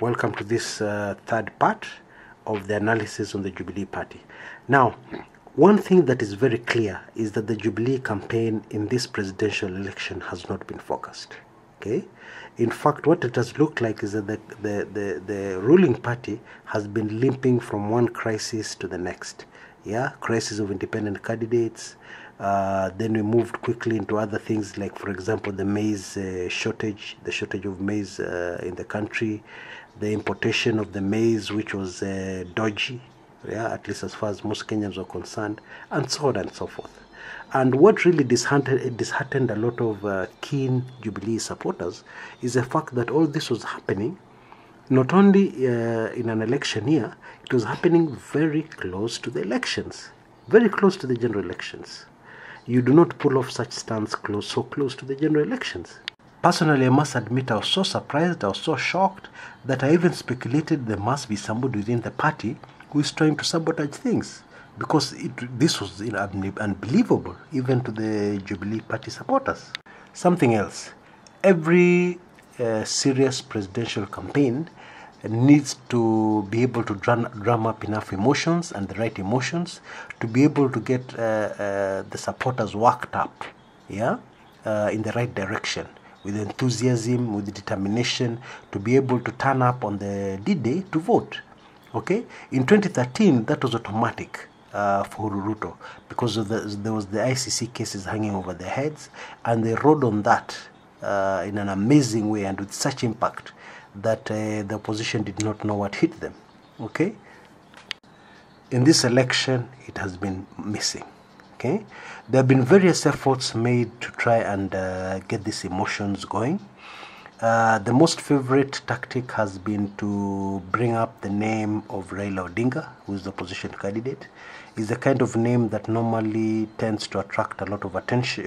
Welcome to this third part of the analysis on the Jubilee Party. Now, one thing that is very clear is that the Jubilee campaign in this presidential election has not been focused. Okay, in fact, what it has looked like is that the ruling party has been limping from one crisis to the next. Yeah, crisis of independent candidates. Then we moved quickly into other things like, for example, the maize shortage, the shortage of maize in the country, the importation of the maize, which was dodgy, yeah, at least as far as most Kenyans were concerned, and so on and so forth. And what really disheartened a lot of keen Jubilee supporters is the fact that all this was happening not only in an election year, it was happening very close to the elections, very close to the general elections. You do not pull off such stunts so close to the general elections. Personally, I must admit I was so surprised, I was so shocked that I even speculated there must be somebody within the party who is trying to sabotage things, because this was unbelievable even to the Jubilee Party supporters. Something else, every serious presidential campaign needs to be able to drum up enough emotions and the right emotions to be able to get the supporters worked up, yeah, in the right direction, with enthusiasm, with determination, to be able to turn up on the D-Day to vote. Okay, in 2013 that was automatic for Ruto, because there was the ICC cases hanging over their heads, and they rode on that in an amazing way and with such impact that the opposition did not know what hit them. Okay, in this election it has been missing. Okay, there have been various efforts made to try and get these emotions going. The most favorite tactic has been to bring up the name of Raila Odinga, who is the opposition candidate. Is the kind of name that normally tends to attract a lot of attention,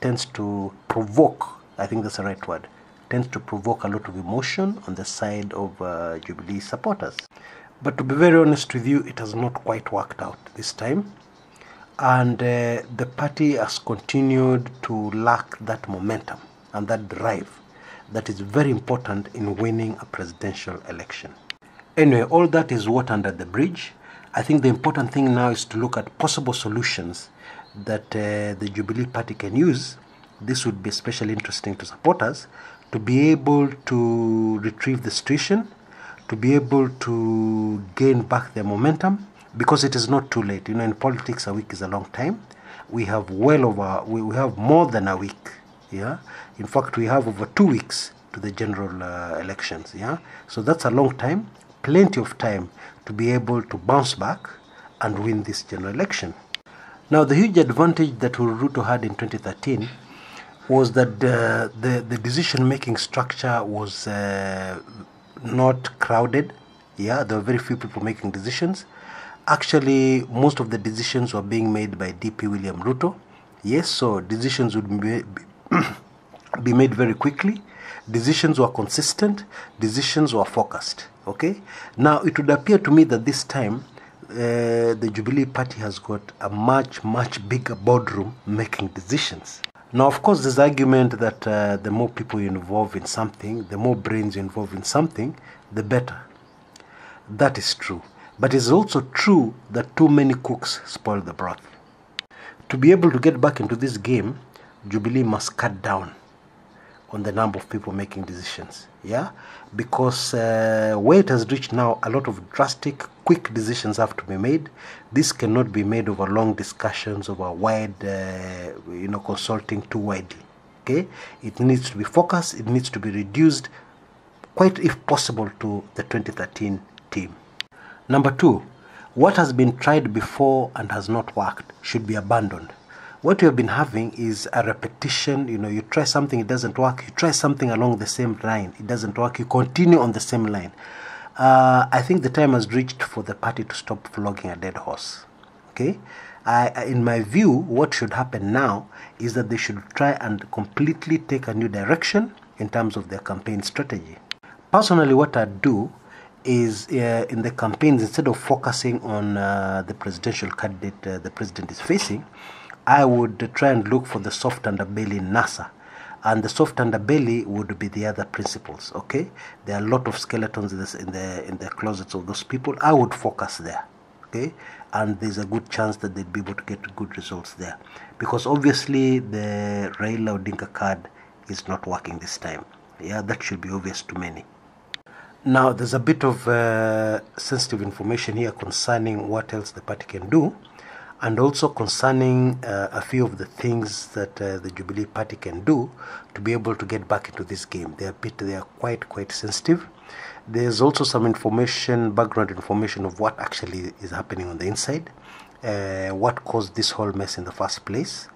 tends to provoke, I think that's the right word, tends to provoke a lot of emotion on the side of Jubilee supporters. But to be very honest with you, it has not quite worked out this time. And the party has continued to lack that momentum and that drive that is very important in winning a presidential election. Anyway, all that is water under the bridge. I think the important thing now is to look at possible solutions that the Jubilee Party can use. This would be especially interesting to supporters, to be able to retrieve the situation, to be able to gain back their momentum, because it is not too late. You know, in politics, a week is a long time. We have we have more than a week. Yeah, in fact, we have over 2 weeks to the general elections. Yeah, so that's a long time, plenty of time to be able to bounce back and win this general election. Now, the huge advantage that Ruto had in 2013 was that the decision-making structure was not crowded. Yeah, there were very few people making decisions. Actually, most of the decisions were being made by DP William Ruto. Yes, so decisions would be made very quickly. Decisions were consistent. Decisions were focused. Okay. Now, it would appear to me that this time the Jubilee Party has got a much bigger boardroom making decisions. Now, of course, there's argument that the more people you involve in something, the more brains you involve in something, the better. That is true. But it's also true that too many cooks spoil the broth. To be able to get back into this game, Jubilee must cut down on the number of people making decisions. Yeah? Because where it has reached now, a lot of drastic, quick decisions have to be made. This cannot be made over long discussions, over wide, consulting too widely. Okay? It needs to be focused. It needs to be reduced, quite if possible, to the 2013 team. Number 2, what has been tried before and has not worked should be abandoned. What you have been having is a repetition. You know, you try something, it doesn't work. You try something along the same line, it doesn't work. You continue on the same line. I think the time has reached for the party to stop flogging a dead horse. Okay? In my view, what should happen now is that they should try and completely take a new direction in terms of their campaign strategy. Personally, what I'd do is in the campaigns, instead of focusing on the presidential candidate the president is facing, I would try and look for the soft underbelly in NASA and the soft underbelly would be the other principles. Okay, there are a lot of skeletons in the closets of those people. I would focus there. Okay, and there's a good chance that they'd be able to get good results there, because obviously the Raila Odinga card is not working this time. Yeah, that should be obvious to many. Now, there's a bit of sensitive information here concerning what else the party can do, and also concerning a few of the things that the Jubilee party can do to be able to get back into this game. They are quite sensitive. There's also some information, background information of what actually is happening on the inside, what caused this whole mess in the first place,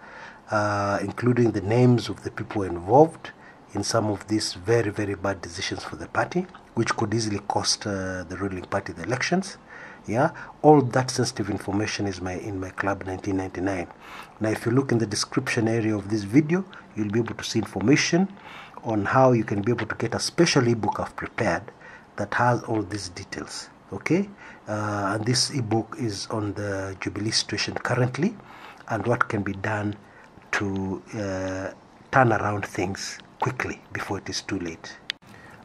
including the names of the people involved in some of these very bad decisions for the party, which could easily cost the ruling party the elections. Yeah, all that sensitive information is in my Club 1999. Now, if you look in the description area of this video, you'll be able to see information on how you can be able to get a special ebook I've prepared that has all these details. Okay, and this ebook is on the Jubilee situation currently and what can be done to turn around things quickly before it is too late.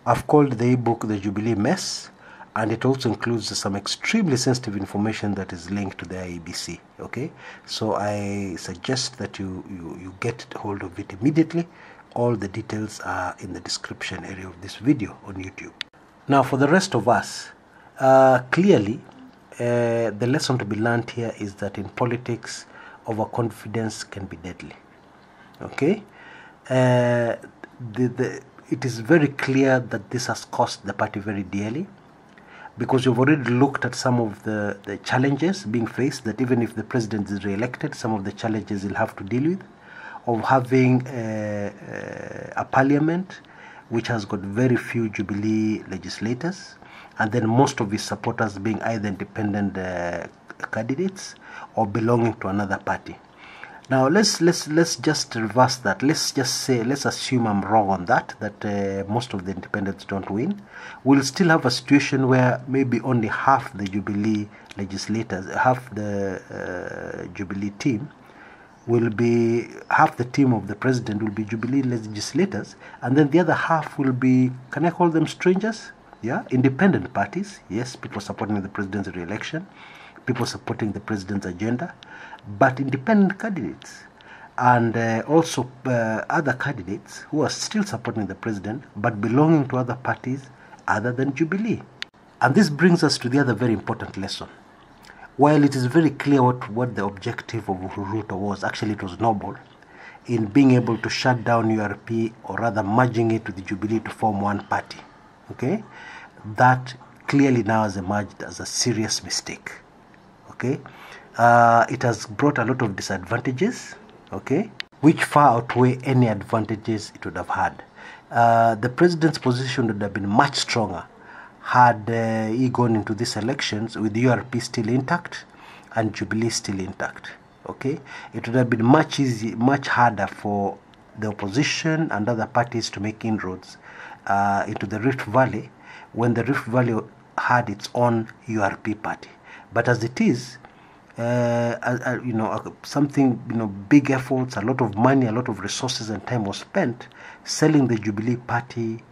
I've called the ebook The Jubilee Mess, and it also includes some extremely sensitive information that is linked to the IEBC. Okay, so I suggest that you get hold of it immediately. All the details are in the description area of this video on YouTube. Now, for the rest of us, clearly the lesson to be learned here is that in politics, overconfidence can be deadly. Okay, it is very clear that this has cost the party very dearly, because you've already looked at some of the challenges being faced, that even if the president is re-elected, some of the challenges he'll have to deal with, of having a parliament which has got very few Jubilee legislators, and then most of his supporters being either independent candidates or belonging to another party. Now let's just reverse that. Let's assume I'm wrong on that most of the independents don't win. We'll still have a situation where maybe only half the Jubilee legislators, half the Jubilee team will be, half the team of the president will be Jubilee legislators, and then the other half will be, can I call them strangers? Yeah, independent parties. Yes, people supporting the president's re-election, people supporting the president's agenda, but independent candidates, and also other candidates who are still supporting the president but belonging to other parties other than Jubilee. And this brings us to the other very important lesson. While it is very clear what the objective of Ruto was, actually it was noble, in being able to shut down URP, or rather merging it with the Jubilee to form one party. Okay, that clearly now has emerged as a serious mistake. Okay, it has brought a lot of disadvantages, okay, which far outweigh any advantages it would have had. The president's position would have been much stronger had he gone into these elections with URP still intact and Jubilee still intact. Okay, it would have been much harder for the opposition and other parties to make inroads into the Rift Valley when the Rift Valley had its own URP party. But as it is, big efforts, a lot of money, a lot of resources and time was spent selling the Jubilee party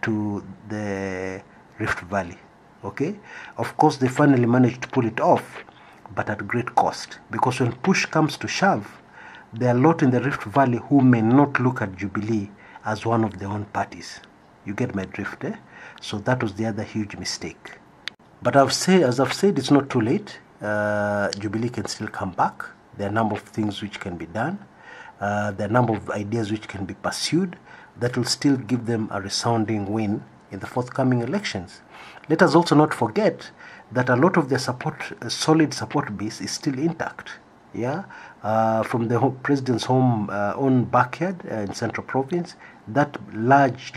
to the Rift Valley. Okay, of course they finally managed to pull it off, but at great cost, because when push comes to shove, there are a lot in the Rift Valley who may not look at Jubilee as one of their own parties. You get my drift, eh? So that was the other huge mistake. But as I've said, it's not too late. Jubilee can still come back. There are a number of things which can be done. There are a number of ideas which can be pursued that will still give them a resounding win in the forthcoming elections. Let us also not forget that a lot of their solid support base is still intact. Yeah, from the president's own backyard in Central Province, that large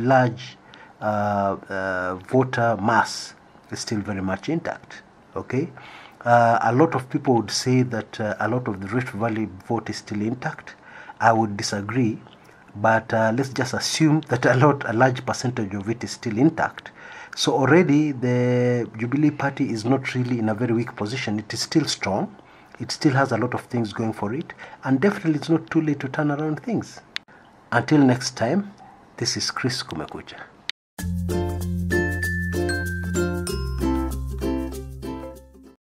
voter mass is still very much intact. Okay, a lot of people would say that a lot of the Rift Valley vote is still intact. I would disagree, but let's just assume that a large percentage of it is still intact. So already the Jubilee party is not really in a very weak position. It is still strong. It still has a lot of things going for it, and definitely it's not too late to turn around things. Until next time, this is Chris Kumekucha.